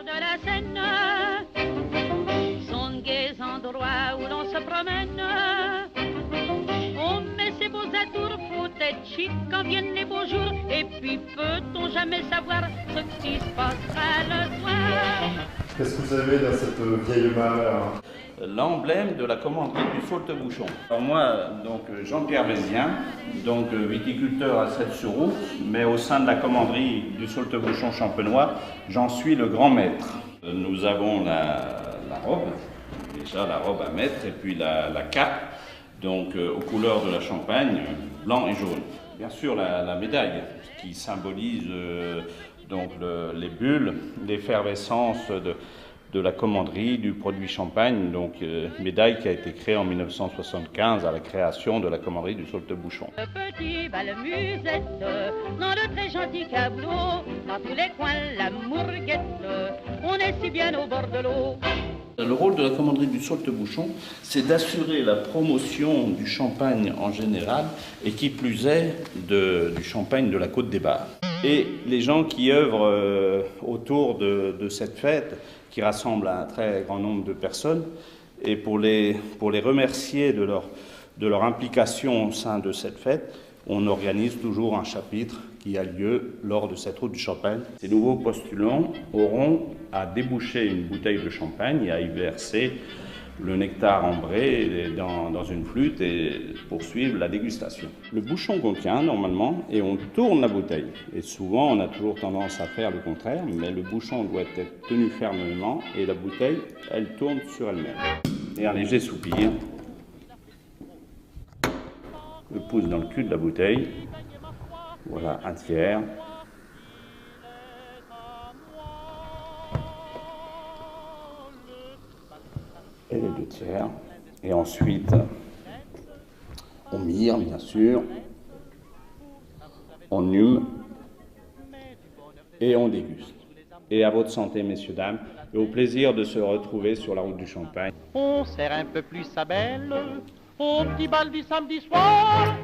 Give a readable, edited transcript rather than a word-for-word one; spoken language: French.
bord de la Seine sont de gais endroits où l'on se promène. On met ses beaux atours, faut être chic quand viennent les beaux jours. Et puis peut-on jamais savoir ce qui se passera le soir? Qu'est-ce que vous avez dans cette vieille malle? L'emblème de la commanderie du Saultebouchon. Alors moi, donc Jean-Pierre Vézien, donc viticulteur à Celles-sur-Ourcq, mais au sein de la commanderie du Saultebouchon champenois, j'en suis le grand maître. Nous avons la robe, déjà la robe à mettre, et puis la cape, donc aux couleurs de la Champagne, blanc et jaune. Bien sûr la médaille qui symbolise donc les bulles, l'effervescence de la commanderie, du produit champagne, donc médaille qui a été créée en 1975 à la création de la commanderie du Saultebouchon. Le petit bal musette, dans le très gentil cablot, dans tous les coins la mourguette, on est si bien au bord de l'eau. Le rôle de la commanderie du Saultebouchon, c'est d'assurer la promotion du champagne en général et qui plus est du champagne de la Côte des Bars. Et les gens qui œuvrent autour de cette fête, qui rassemble un très grand nombre de personnes, et pour les remercier de leur implication au sein de cette fête, on organise toujours un chapitre qui a lieu lors de cette route du champagne. Ces nouveaux postulants auront à déboucher une bouteille de champagne et à y verser le nectar ambré dans une flûte et poursuivre la dégustation. Le bouchon contient normalement et on tourne la bouteille. Et souvent on a toujours tendance à faire le contraire, mais le bouchon doit être tenu fermement et la bouteille, elle tourne sur elle-même. Et un léger soupir. Le pouce dans le cul de la bouteille. Voilà, un tiers. Et les deux tiers. Et ensuite, on mire, bien sûr. On hume. Et on déguste. Et à votre santé, messieurs, dames. Et au plaisir de se retrouver sur la route du Champagne. On serre un peu plus sa belle au petit bal du samedi soir.